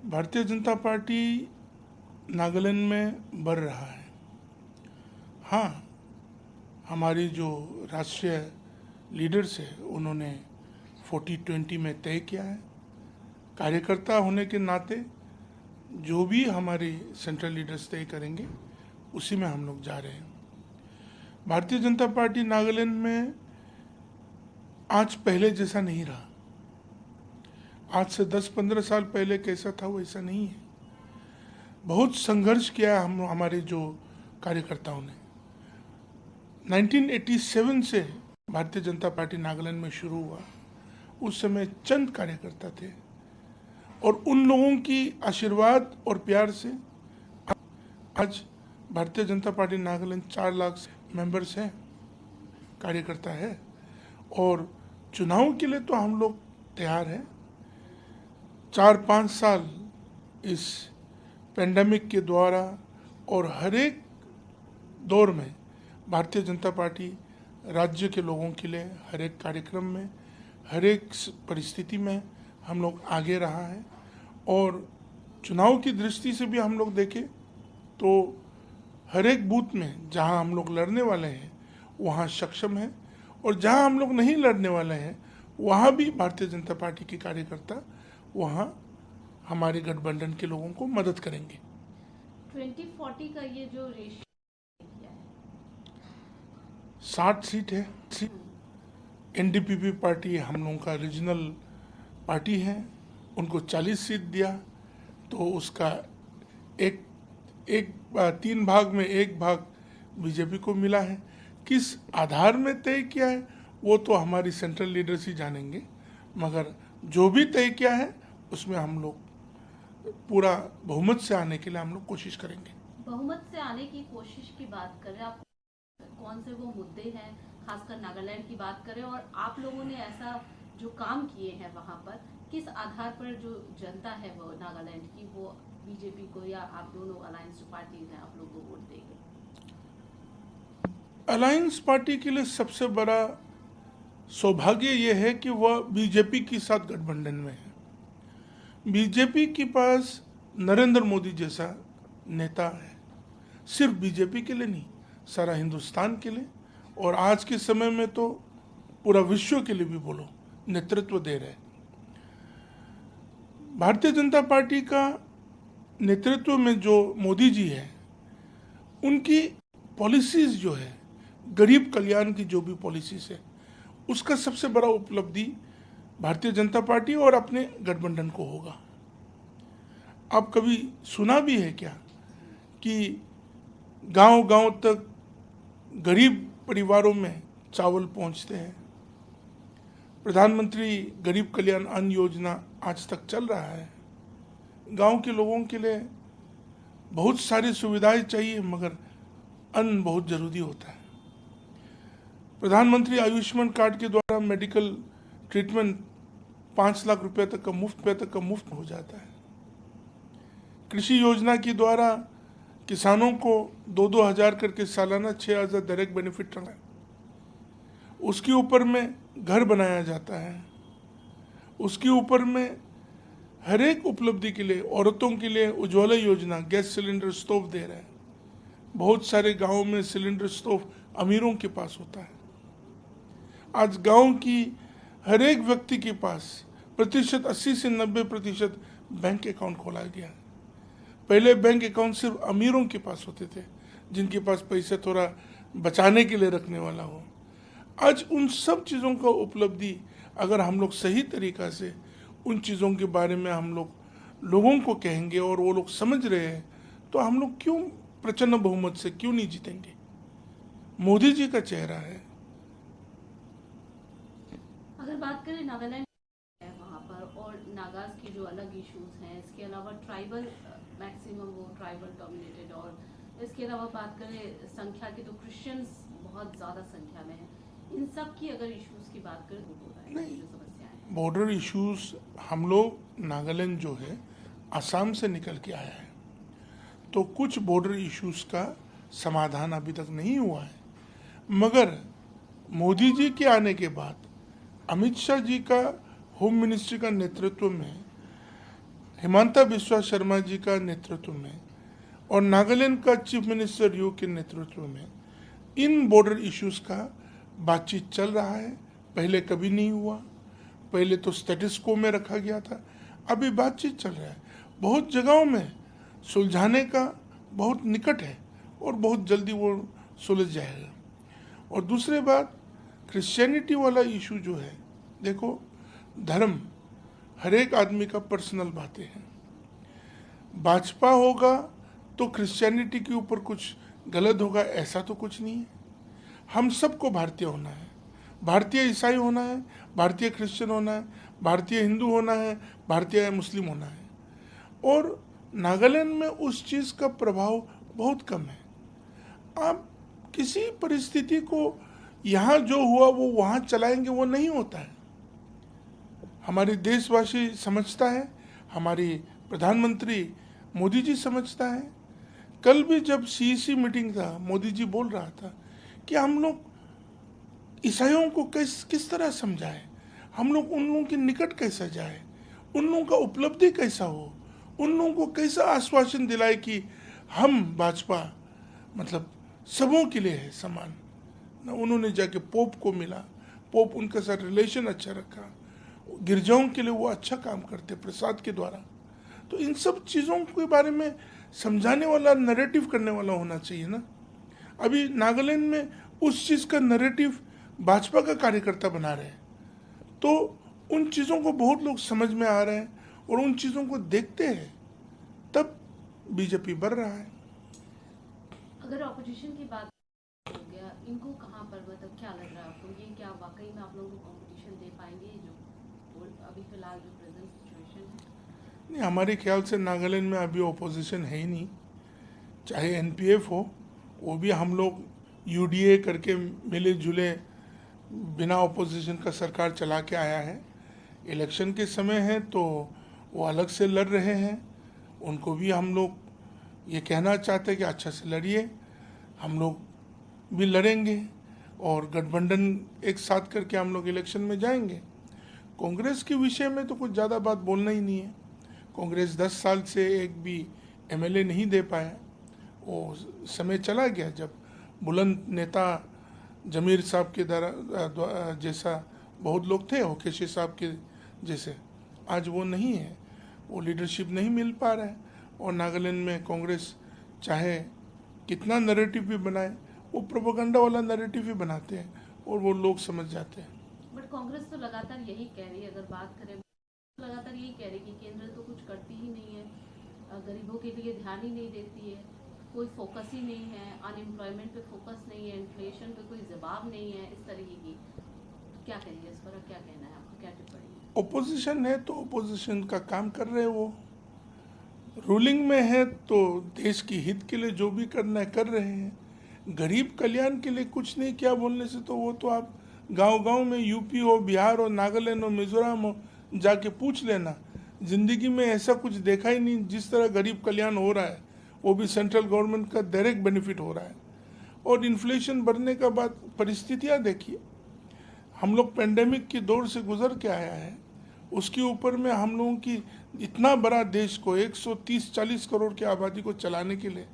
Bharatiya Janata party Nagaland में बढ़ रहा है। हाँ, हमारी जो राष्ट्रीय लीडर्स है उन्होंने 40-20 में तय किया है। कार्यकर्ता होने के नाते जो भी हमारे सेंट्रल लीडर्स तय करेंगे उसी में हम लोग जा रहे हैं। भारतीय जनता पार्टी नागालैंड में आज पहले जैसा नहीं रहा। आज से 10-15 साल पहले कैसा था वैसा नहीं है। बहुत संघर्ष किया हमारे जो कार्यकर्ताओं ने। 1987 से भारतीय जनता पार्टी नागालैंड में शुरू हुआ। उस समय चंद कार्यकर्ता थे और उन लोगों की आशीर्वाद और प्यार से आज भारतीय जनता पार्टी नागालैंड 4 लाख मेंबर्स हैं, कार्यकर्ता है। और चुनाव के लिए तो हम लोग तैयार हैं। 4-5 साल इस पेंडेमिक के द्वारा और हर एक दौर में भारतीय जनता पार्टी राज्य के लोगों के लिए हर एक कार्यक्रम में, हर एक परिस्थिति में हम लोग आगे रहा है। और चुनाव की दृष्टि से भी हम लोग देखें तो हर एक बूथ में जहां हम लोग लड़ने वाले हैं वहां सक्षम है, और जहां हम लोग नहीं लड़ने वाले हैं वहां भी भारतीय जनता पार्टी के कार्यकर्ता वहां हमारे गठबंधन के लोगों को मदद करेंगे। 2040 का ये जो रेशियो 60 सीट है। एनडीपीपी पार्टी हम लोगों का रीजनल पार्टी है, उनको 40 सीट दिया तो उसका एक 3 भाग में 1 भाग बीजेपी को मिला है। किस आधार में तय किया है वो तो हमारी सेंट्रल लीडर्स ही जानेंगे, मगर जो भी तय किया है उसमें हम लोग पूरा बहुमत से आने के लिए हम लोग कोशिश करेंगे। बहुमत से आने की कोशिश की बात करें, आप कौन से वो मुद्दे हैं, खासकर नागालैंड की बात करें, और आप लोगों ने ऐसा जो काम किए हैं वहां पर किस आधार पर जो जनता है वो नागालैंड की वो बीजेपी को या आप दोनों अलायंस पार्टी हैं आप लोग को वोट देंगे? अलायंस पार्टी के लिए सबसे बड़ा सौभाग्य ये है कि वह बीजेपी के साथ गठबंधन में है। बीजेपी के पास नरेंद्र मोदी जैसा नेता है, सिर्फ बीजेपी के लिए नहीं, सारा हिंदुस्तान के लिए, और आज के समय में तो पूरा विश्व के लिए भी बोलो नेतृत्व दे रहे। भारतीय जनता पार्टी का नेतृत्व में जो मोदी जी है उनकी पॉलिसीज जो है, गरीब कल्याण की जो भी पॉलिसीज है, उसका सबसे बड़ा उपलब्धि भारतीय जनता पार्टी और अपने गठबंधन को होगा। आप कभी सुना भी है क्या कि गांव-गांव तक गरीब परिवारों में चावल पहुंचते हैं? प्रधानमंत्री गरीब कल्याण अन्न योजना आज तक चल रहा है। गांव के लोगों के लिए बहुत सारी सुविधाएं चाहिए, मगर अन्न बहुत जरूरी होता है। प्रधानमंत्री आयुष्मान कार्ड के द्वारा मेडिकल ट्रीटमेंट 5 लाख रुपए तक का मुफ्त हो जाता है। कृषि योजना के द्वारा किसानों को 2-2 हज़ार करके सालाना 6,000 डायरेक्ट बेनिफिट रहा है। उसके ऊपर में घर बनाया जाता है। उसके ऊपर में हर एक उपलब्धि के लिए औरतों के लिए उज्ज्वला योजना गैस सिलेंडर स्टोव दे रहा है। बहुत सारे गांवों में सिलेंडर स्टोव अमीरों के पास होता है। आज गांव की हर एक व्यक्ति के पास प्रतिशत 80 से 90% बैंक अकाउंट खोला गया है। पहले बैंक अकाउंट सिर्फ अमीरों के पास होते थे, जिनके पास पैसा थोड़ा बचाने के लिए रखने वाला हो। आज उन सब चीज़ों का उपलब्धि अगर हम लोग सही तरीक़ा से उन चीज़ों के बारे में हम लोग लोगों को कहेंगे और वो लोग समझ रहे हैं, तो हम लोग क्यों प्रचंड बहुमत से क्यों नहीं जीतेंगे? मोदी जी का चेहरा है। अगर बात करें नागालैंड वहाँ पर और नागाज के जो अलग इश्यूज हैं, इसके अलावा ट्राइबल मैक्सिमम वो ट्राइबल डोमिनेटेड, और इसके अलावा बात करें संख्या की तो क्रिश्चियंस बहुत ज़्यादा संख्या में है। इन सब की अगर इश्यूज की बात करें तो जो समस्याएं, बॉर्डर इश्यूज, हम लोग नागालैंड जो है आसाम से निकल के आया है, तो कुछ बॉर्डर इश्यूज का समाधान अभी तक नहीं हुआ है। मगर मोदी जी के आने के बाद अमित शाह जी का होम मिनिस्ट्री का नेतृत्व में हिमांता बिस्वा शर्मा जी का नेतृत्व में और नागालैंड का चीफ मिनिस्टर यू के नेतृत्व में इन बॉर्डर इश्यूज का बातचीत चल रहा है। पहले कभी नहीं हुआ, पहले तो स्टेटस को में रखा गया था, अभी बातचीत चल रहा है। बहुत जगहों में सुलझाने का बहुत निकट है और बहुत जल्दी वो सुलझ जाएगा। और दूसरी बात, क्रिश्चियनिटी वाला इशू जो है, देखो धर्म हर एक आदमी का पर्सनल बातें हैं। भाजपा होगा तो क्रिश्चियनिटी के ऊपर कुछ गलत होगा ऐसा तो कुछ नहीं है। हम सबको भारतीय होना है, भारतीय ईसाई होना है, भारतीय क्रिश्चियन होना है, भारतीय हिंदू होना है, भारतीय मुस्लिम होना है। और नागालैंड में उस चीज़ का प्रभाव बहुत कम है। आप किसी परिस्थिति को यहाँ जो हुआ वो वहाँ चलाएंगे, वो नहीं होता है। हमारे देशवासी समझता है, हमारी प्रधानमंत्री मोदी जी समझता है। कल भी जब सीईसी मीटिंग था, मोदी जी बोल रहा था कि हम लोग ईसाइयों को किस तरह समझाएं, हम लोग उन लोगों के निकट कैसा जाए, उन लोगों का उपलब्धि कैसा हो, उन लोगों को कैसा आश्वासन दिलाए कि हम भाजपा मतलब सबों के लिए है समान। उन्होंने जाके पोप को मिला, पोप उनके साथ रिलेशन अच्छा रखा, गिरजाओं के लिए वो अच्छा काम करते प्रसाद के द्वारा। तो इन सब चीज़ों के बारे में समझाने वाला, नैरेटिव करने वाला होना चाहिए ना। अभी नागालैंड में उस चीज़ का नैरेटिव भाजपा का कार्यकर्ता बना रहे हैं, तो उन चीज़ों को बहुत लोग समझ में आ रहे हैं और उन चीज़ों को देखते हैं, तब बीजेपी बढ़ रहा है। अगर ऑपोजिशन की बात हो गया, इनको कहाँ पर मतलब क्या लग रहा है आपको, ये क्या वाकई में आप लोगों को कंपटीशन दे पाएंगे जो अभी फिलहाल जो प्रेजेंट सिचुएशन है? नहीं, हमारे ख्याल से नागालैंड में अभी ओपोजिशन है ही नहीं। चाहे एनपीएफ हो, वो भी हम लोग यूडीए करके मिले जुले बिना ओपोजिशन का सरकार चला के आया है। इलेक्शन के समय है तो वो अलग से लड़ रहे हैं, उनको भी हम लोग ये कहना चाहते हैं कि अच्छा से लड़िए, हम लोग भी लड़ेंगे और गठबंधन एक साथ करके हम लोग इलेक्शन में जाएंगे। कांग्रेस के विषय में तो कुछ ज़्यादा बात बोलना ही नहीं है। कांग्रेस 10 साल से एक भी एमएलए नहीं दे पाया। वो समय चला गया जब बुलंद नेता जमीर साहब के जैसा बहुत लोग थे, होकेशी साहब के जैसे, आज वो नहीं है, वो लीडरशिप नहीं मिल पा रहा है। और नागालैंड में कांग्रेस चाहे कितना नैरेटिव भी बनाए, वो प्रोपेगेंडा वाला नैरेटिव ही बनाते हैं और वो लोग समझ जाते हैं। बट कांग्रेस तो लगातार यही कह रही है, अगर बात करें तो लगातार यही कह रही है कि केंद्र तो कुछ करती ही नहीं है, गरीबों के लिए ध्यान ही नहीं देती है, कोई फोकस ही नहीं है, अनएम्प्लॉयमेंट पे फोकस नहीं है, इन्फ्लेशन पे कोई जवाब नहीं है, इस तरीके की। क्या कहिए इस पर, क्या कहना है आपका, क्या टिप्पणी है? ओपोजिशन है तो ओपोजिशन का काम कर रहे हैं, वो रूलिंग में है तो देश की हित के लिए जो भी करना है कर रहे हैं। गरीब कल्याण के लिए कुछ नहीं किया बोलने से तो वो तो आप गांव-गांव में यूपी हो, बिहार हो, नागालैंड हो, मिजोरम हो, जाके पूछ लेना। जिंदगी में ऐसा कुछ देखा ही नहीं जिस तरह गरीब कल्याण हो रहा है, वो भी सेंट्रल गवर्नमेंट का डायरेक्ट बेनिफिट हो रहा है। और इन्फ्लेशन बढ़ने का बाद परिस्थितियाँ देखिए, हम लोग पेंडेमिक की दौर से गुजर के आया है, उसके ऊपर में हम लोगों की इतना बड़ा देश को 130-40 करोड़ की आबादी को चलाने के लिए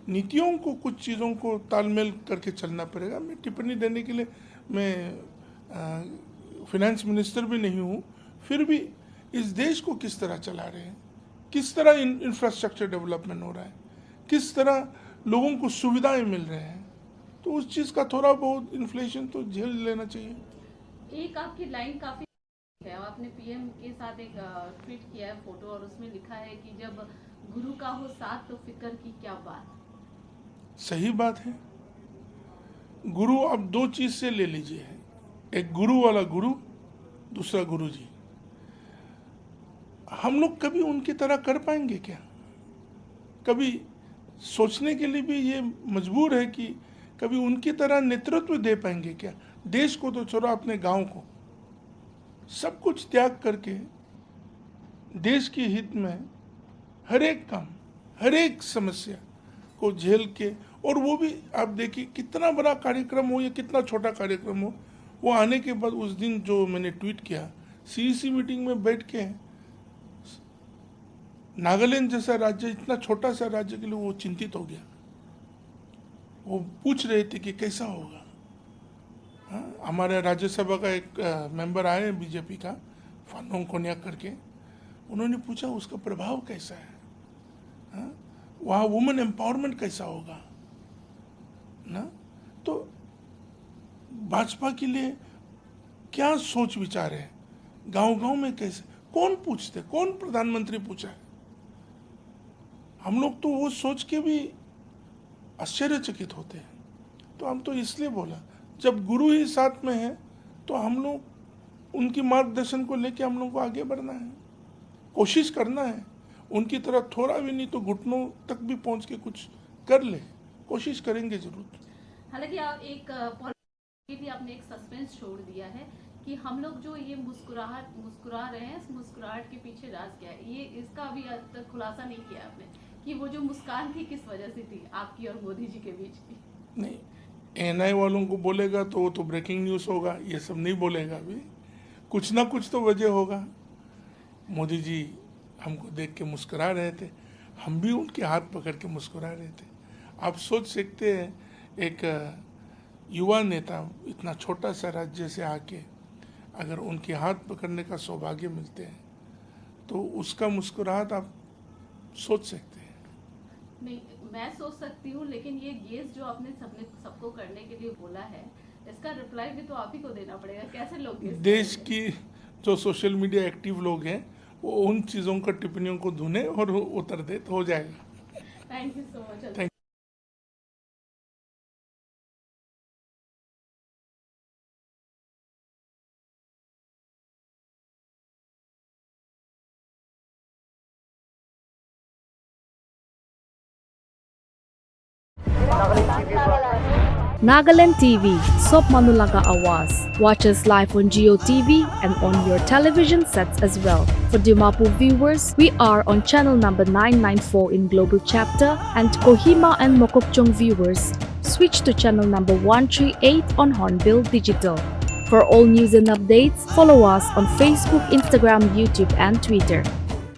नीतियों को, कुछ चीज़ों को तालमेल करके चलना पड़ेगा। मैं टिप्पणी देने के लिए, मैं फिनेंस मिनिस्टर भी नहीं हूँ, फिर भी इस देश को किस तरह चला रहे हैं, किस तरह इंफ्रास्ट्रक्चर डेवलपमेंट हो रहा है, किस तरह लोगों को सुविधाएं मिल रहे हैं, तो उस चीज़ का थोड़ा बहुत इन्फ्लेशन तो झेल लेना चाहिए। एक आपकी लाइन काफी है, आपने पीएम के साथ एक ट्वीट किया है फोटो, और उसमें लिखा है कि जब गुरु का हो साथ तो फिक्र की क्या बात। सही बात है। गुरु अब दो चीज से ले लीजिए, एक गुरु वाला गुरु, दूसरा गुरु जी। हम लोग कभी उनकी तरह कर पाएंगे क्या? कभी सोचने के लिए भी ये मजबूर है कि कभी उनकी तरह नेतृत्व दे पाएंगे क्या? देश को तो छोड़ो, अपने गांव को सब कुछ त्याग करके देश के हित में हर एक काम, हर एक समस्या को झेल के, और वो भी आप देखिए कितना बड़ा कार्यक्रम हो या कितना छोटा कार्यक्रम हो, वो आने के बाद उस दिन जो मैंने ट्वीट किया, सीईसी मीटिंग में बैठ के नागालैंड जैसा राज्य, इतना छोटा सा राज्य के लिए वो चिंतित हो गया। वो पूछ रहे थे कि कैसा होगा। हाँ, हमारे राज्यसभा का एक मेंबर आए बीजेपी का, फानोंग कोन्याक करके, उन्होंने पूछा उसका प्रभाव कैसा है। हाँ, वहाँ वुमेन एम्पावरमेंट कैसा होगा ना। तो भाजपा के लिए क्या सोच विचार है, गांव-गांव में कैसे, कौन पूछते, कौन प्रधानमंत्री पूछा है। हम लोग तो वो सोच के भी आश्चर्यचकित होते हैं। तो हम तो इसलिए बोला, जब गुरु ही साथ में है तो हम लोग उनकी मार्गदर्शन को लेके हम लोग को आगे बढ़ना है, कोशिश करना है। उनकी तरह थोड़ा भी नहीं तो घुटनों तक भी पहुंच के कुछ कर ले, कोशिश करेंगे जरूर। हालांकि आप एक भी आपने एक सस्पेंस छोड़ दिया है कि हम लोग जो ये मुस्कुरा रहे हैं, इस मुस्कुराहट के पीछे राज क्या है, ये इसका अभी आज तक खुलासा नहीं किया आपने कि वो जो मुस्कान थी किस वजह से थी आपकी और मोदी जी के बीच की। नहीं, एनआई वालों को बोलेगा तो वो तो ब्रेकिंग न्यूज़ होगा, ये सब नहीं बोलेगा। अभी कुछ ना कुछ तो वजह होगा। मोदी जी हमको देख के मुस्कुरा रहे थे, हम भी उनके हाथ पकड़ के मुस्कुरा रहे थे। आप सोच सकते हैं, एक युवा नेता इतना छोटा सा राज्य से आके अगर उनके हाथ पकड़ने का सौभाग्य मिलते हैं तो उसका मुस्कुराहट आप सोच सकते हैं। नहीं, मैं सोच सकती हूँ, लेकिन ये गेस जो आपने सबको करने के लिए बोला है, इसका रिप्लाई भी तो आप ही को देना पड़ेगा। कैसे लोग देश की जो सोशल मीडिया एक्टिव लोग हैं वो उन चीज़ों का टिप्पणियों को ढूंढे और उतर दे तो हो जाएगा। Thank you so much. Thank Nagaland TV, Sop Manulaga Awas. Watch us live on Geo TV and on your television sets as well. For Dimapur viewers, we are on channel number 994 in Global Chapter, and Kohima and Mokokchung viewers, switch to channel number 138 on Hornbill Digital. For all news and updates, follow us on Facebook, Instagram, YouTube and Twitter.